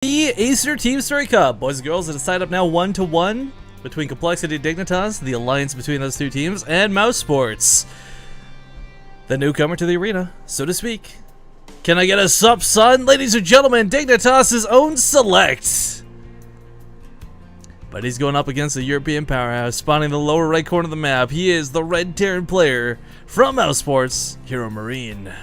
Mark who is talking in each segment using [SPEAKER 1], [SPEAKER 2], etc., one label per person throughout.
[SPEAKER 1] The Acer Team Story Cup. Boys and girls, it is tied up now 1-1 between Complexity and Dignitas, the alliance between those two teams, and Mouseports, the newcomer to the arena, so to speak. Can I get a sup, son? Ladies and gentlemen, Dignitas' own Select. But he's going up against the European powerhouse, spawning in the lower right corner of the map. He is the red Terran player from Mouseports, HeroMarine.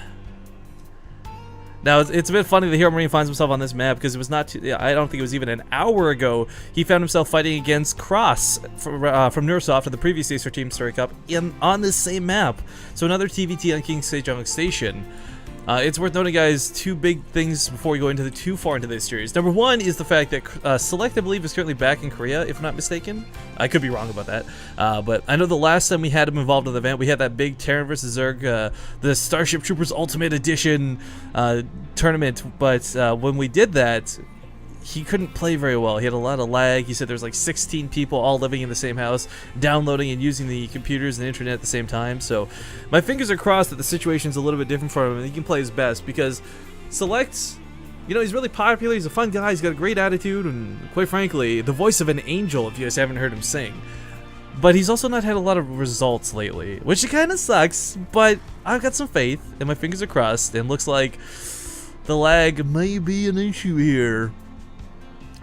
[SPEAKER 1] Now, it's a bit funny that HeroMarine finds himself on this map because it was not I don't think it was even an hour ago he found himself fighting against Cross from Neursoft at the previous Acer Team Story Cup on this same map. So another TVT on King Sejong Station. It's worth noting, guys, two big things before we go into too far into this series. Number one is the fact that Select, I believe, is currently back in Korea, if I'm not mistaken. I could be wrong about that. But I know the last time we had him involved in the event, we had that big Terran vs. Zerg, the Starship Troopers Ultimate Edition tournament. But when we did that, he couldn't play very well. He had a lot of lag. He said there's like 16 people all living in the same house, downloading and using the computers and the internet at the same time. So my fingers are crossed that the situation's a little bit different for him and he can play his best, because Select, you know, he's really popular. He's a fun guy. He's got a great attitude and, quite frankly, the voice of an angel if you guys haven't heard him sing. But he's also not had a lot of results lately, which kind of sucks, but I've got some faith and my fingers are crossed, and looks like the lag may be an issue here.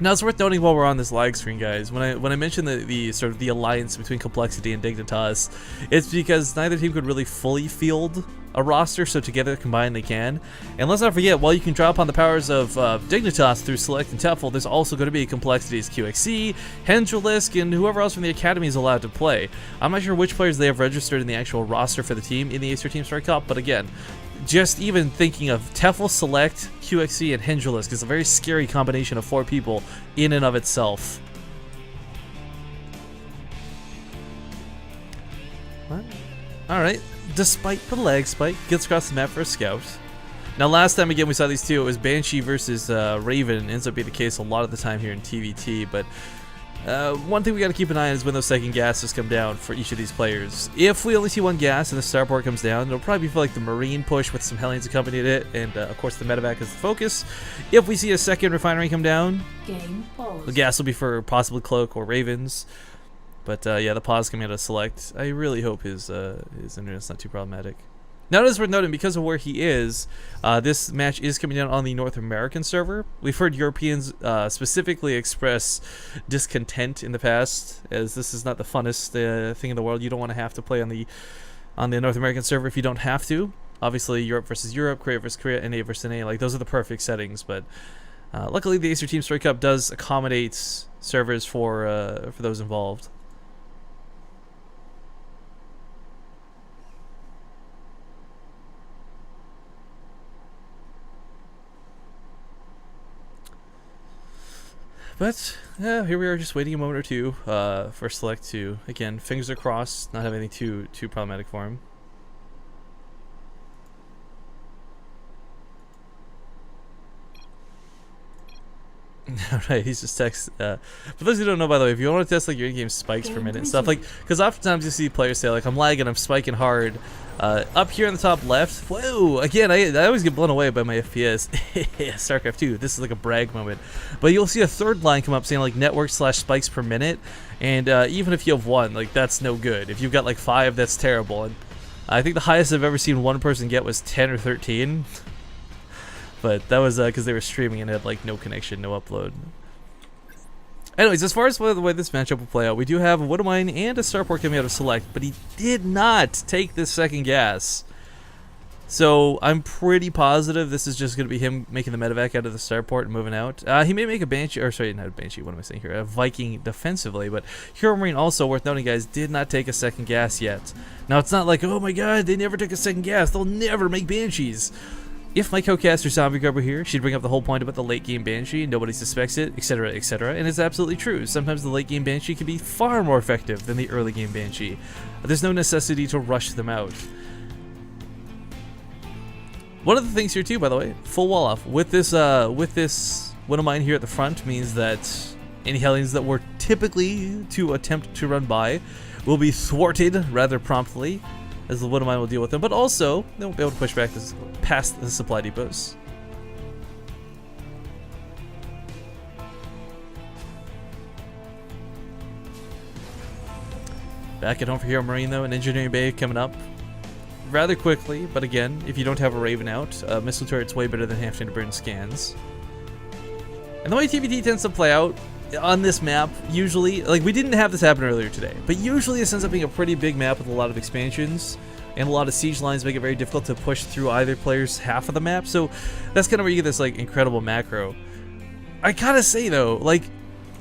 [SPEAKER 1] Now, it's worth noting while we're on this lag screen, guys, when I mentioned the sort of the alliance between Complexity and Dignitas, it's because neither team could really fully field a roster, so together combined they can. And let's not forget, while you can draw upon the powers of Dignitas through Select and Tefl, there's also going to be Complexity's QXC, Hendrilisk, and whoever else from the Academy is allowed to play. I'm not sure which players they have registered in the actual roster for the team in the Acer Team Story Cup, but again, just even thinking of Tefl, Select, QXC, and Hendrilisk is a very scary combination of 4 people in and of itself. Alright, despite the lag spike, gets across the map for a scout. Now, last time again we saw these two, it was Banshee versus Raven. It ends up being the case a lot of the time here in TVT, but one thing we got to keep an eye on is when those second gases come down for each of these players. If we only see one gas and the starport comes down, it'll probably be like the Marine push with some Hellions accompanied it, and of course the medevac is the focus. If we see a second refinery come down, the gas will be for possibly Cloak or Ravens. But yeah, the pause coming out of Select, I really hope his internet's not too problematic. Now, it is worth noting, because of where he is, this match is coming down on the North American server. We've heard Europeans specifically express discontent in the past, as this is not the funnest thing in the world. You don't want to have to play on the North American server if you don't have to. Obviously, Europe versus Europe, Korea versus Korea, NA versus NA, like those are the perfect settings. But luckily, the Acer Team Story Cup does accommodate servers for those involved. But yeah, here we are, just waiting a moment or two for Select to, again, fingers are crossed, not have anything too problematic for him. Alright, he's just text. For those who don't know, by the way, if you want to test like your in-game spikes per minute and stuff, like, because oftentimes you see players say like, I'm lagging, I'm spiking hard. Up here in the top left, whoa! Again, I always get blown away by my FPS. StarCraft 2, this is like a brag moment. But you'll see a third line come up saying like network/spikes per minute, and even if you have 1, like that's no good. If you've got like 5, that's terrible. And I think the highest I've ever seen one person get was 10 or 13. But that was because they were streaming and had like no connection, no upload. Anyways, as far as the way this matchup will play out, we do have a Woodamine and a Starport coming out of Select, but he did not take this second gas. So I'm pretty positive this is just going to be him making the medevac out of the Starport and moving out. He may make a Banshee, or sorry, not a Banshee, what am I saying here? A Viking defensively, but HeroMarine also, worth noting, guys, did not take a second gas yet. Now, it's not like, oh my god, they never took a second gas, they'll never make Banshees. If my co-caster Zombie Grub were here, she'd bring up the whole point about the late game Banshee, nobody suspects it, etc, etc, and it's absolutely true. Sometimes the late game Banshee can be far more effective than the early game Banshee. There's no necessity to rush them out. One of the things here too, by the way, full wall off, with this Woodamine here at the front means that any Hellions that were typically to attempt to run by will be thwarted rather promptly, as the Woodamine will deal with them, but also, they won't be able to push back this past the supply depots. Back at home for HeroMarine though, an Engineering Bay coming up rather quickly, but again, if you don't have a Raven out, missile turret's way better than having to burn scans. And the way TBT tends to play out on this map, usually, like we didn't have this happen earlier today, but usually this ends up being a pretty big map with a lot of expansions, and a lot of siege lines make it very difficult to push through either player's half of the map, so that's kind of where you get this like incredible macro. I gotta say though, like,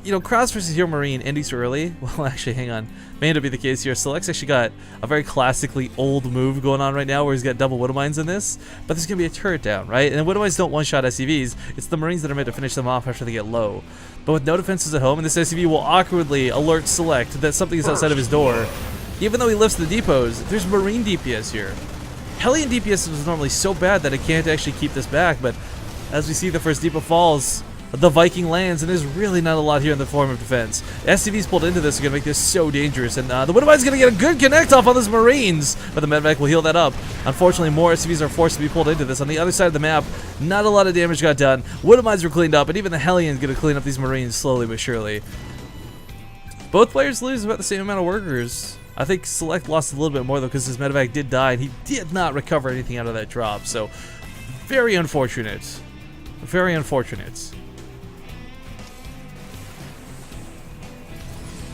[SPEAKER 1] you know, Cross versus HeroMarine ending so early, well actually hang on, may end up being the case here. Select's actually got a very classically old move going on right now where he's got double Widow Mines in this, but there's going to be a turret down, right? And Widow Mines don't one-shot SCVs, it's the Marines that are meant to finish them off after they get low. But with no defenses at home, and this SCV will awkwardly alert Select that something is outside of his door. Even though he lifts the depots, there's Marine DPS here. Hellion DPS is normally so bad that it can't actually keep this back, but as we see the first depot falls, the Viking lands, and there's really not a lot here in the form of defense. SCVs pulled into this are going to make this so dangerous, and the Widow Mine's going to get a good connect off on those Marines, but the Medvac will heal that up. Unfortunately, more SCVs are forced to be pulled into this. On the other side of the map, not a lot of damage got done. Widow Mines were cleaned up, and even the Hellions going to clean up these Marines slowly but surely. Both players lose about the same amount of workers. I think Select lost a little bit more, though, because his Medevac did die, and he did not recover anything out of that drop, so very unfortunate. Very unfortunate.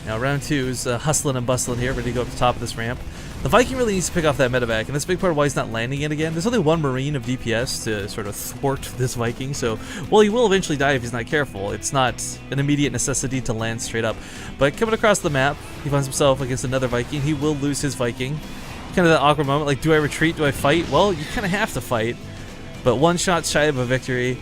[SPEAKER 1] Now round 2 is hustling and bustling here, ready to go up the top of this ramp. The Viking really needs to pick off that medevac, and that's a big part of why he's not landing it again. There's only one Marine of DPS to sort of thwart this Viking, so, well, he will eventually die if he's not careful. It's not an immediate necessity to land straight up. But coming across the map, he finds himself against another Viking. He will lose his Viking. Kind of that awkward moment, like, do I retreat, do I fight? Well, you kind of have to fight, but one shot shy of a victory.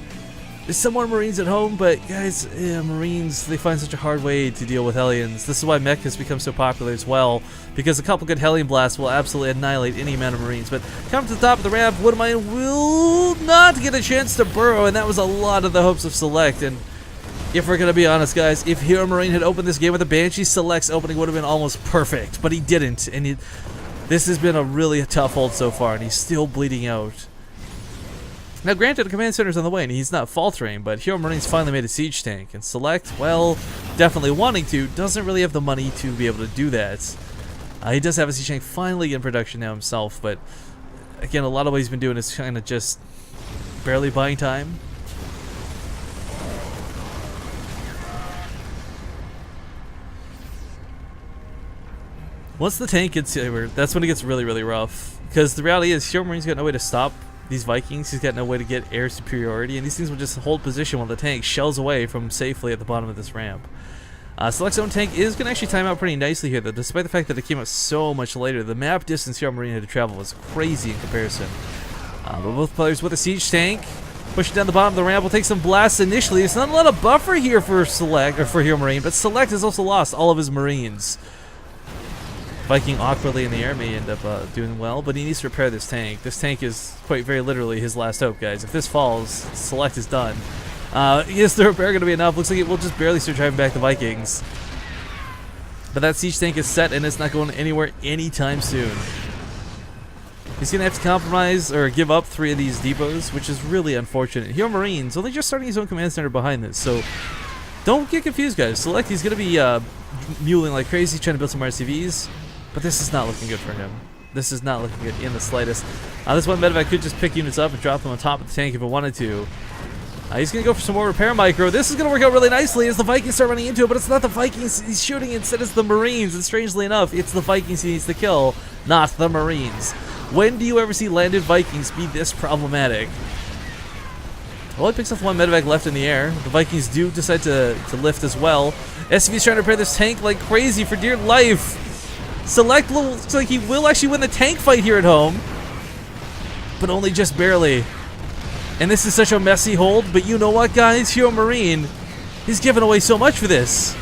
[SPEAKER 1] There's some more Marines at home, but guys, Marines, they find such a hard way to deal with Hellions. This is why mech has become so popular as well, because a couple good Hellion blasts will absolutely annihilate any amount of Marines. But come to the top of the ramp, Widow Mine will not get a chance to burrow, and that was a lot of the hopes of Select. And if we're going to be honest, guys, if HeroMarine had opened this game with a Banshee, Select's opening would have been almost perfect, but he didn't. And this has been a really tough hold so far, and he's still bleeding out. Now granted, the command center's on the way and he's not faltering, but HeroMarine's finally made a siege tank, and Select, well, definitely wanting to, doesn't really have the money to be able to do that. He does have a siege tank finally in production now himself, but again, a lot of what he's been doing is kind of just barely buying time. Once the tank gets over, that's when it gets really, really rough, because the reality is HeroMarine's got no way to stop these Vikings. He's got no way to get air superiority, and these things will just hold position while the tank shells away from safely at the bottom of this ramp. Select's own tank is going to actually time out pretty nicely here, though, despite the fact that it came out so much later. The map distance HeroMarine had to travel was crazy in comparison. But both players with a siege tank, pushing down the bottom of the ramp, will take some blasts initially. It's not a lot of buffer here for Select, or for HeroMarine, but Select has also lost all of his Marines. Viking awkwardly in the air may end up doing well, but he needs to repair this tank. This tank is quite very literally his last hope, guys. If this falls, Select is done. Is the repair going to be enough? Looks like it will just barely start driving back the Vikings. But that siege tank is set, and it's not going anywhere anytime soon. He's going to have to compromise or give up 3 of these depots, which is really unfortunate. HeroMarine's only just starting his own command center behind this, so don't get confused, guys. Select, he's going to be muling like crazy, trying to build some RCVs. But this is not looking good for him. This is not looking good in the slightest. This one medevac could just pick units up and drop them on top of the tank if it wanted to. He's going to go for some more repair micro. This is going to work out really nicely as the Vikings start running into it, but it's not the Vikings he's shooting. Instead, it's the Marines. And strangely enough, it's the Vikings he needs to kill, not the Marines. When do you ever see landed Vikings be this problematic? Well, he picks up one medevac left in the air. The Vikings do decide to lift as well. SCV's trying to repair this tank like crazy for dear life. Select looks like he will actually win the tank fight here at home, but only just barely. And this is such a messy hold, but you know what, guys? HeroMarine, he's giving away so much for this.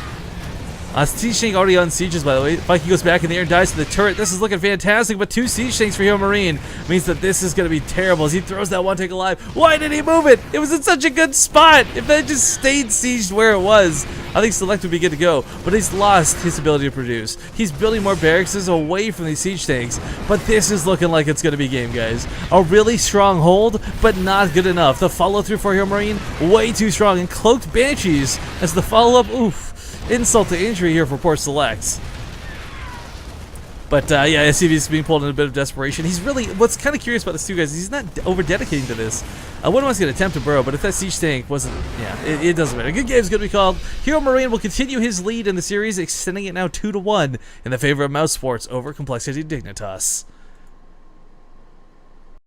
[SPEAKER 1] Siege tank already on sieges, by the way. Viking goes back in the air and dies to the turret. This is looking fantastic, but 2 siege tanks for HeroMarine means that this is going to be terrible as he throws that one tank alive. Why did he move it? It was in such a good spot. If that just stayed sieged where it was, I think Select would be good to go, but he's lost his ability to produce. He's building more barracks away from these siege tanks, but this is looking like it's going to be game, guys. A really strong hold, but not good enough. The follow-through for HeroMarine, way too strong, and Cloaked Banshees as the follow-up. Oof. Insult to injury here for poor Select. But yeah, SCV's being pulled in a bit of desperation. He's really, what's kind of curious about this too, guys, he's not over-dedicating to this. I wouldn't want to attempt to burrow, but if that siege tank wasn't, yeah, it doesn't matter. A good game's going to be called. HeroMarine will continue his lead in the series, extending it now 2-1 in the favor of Mousesports over Complexity Dignitas.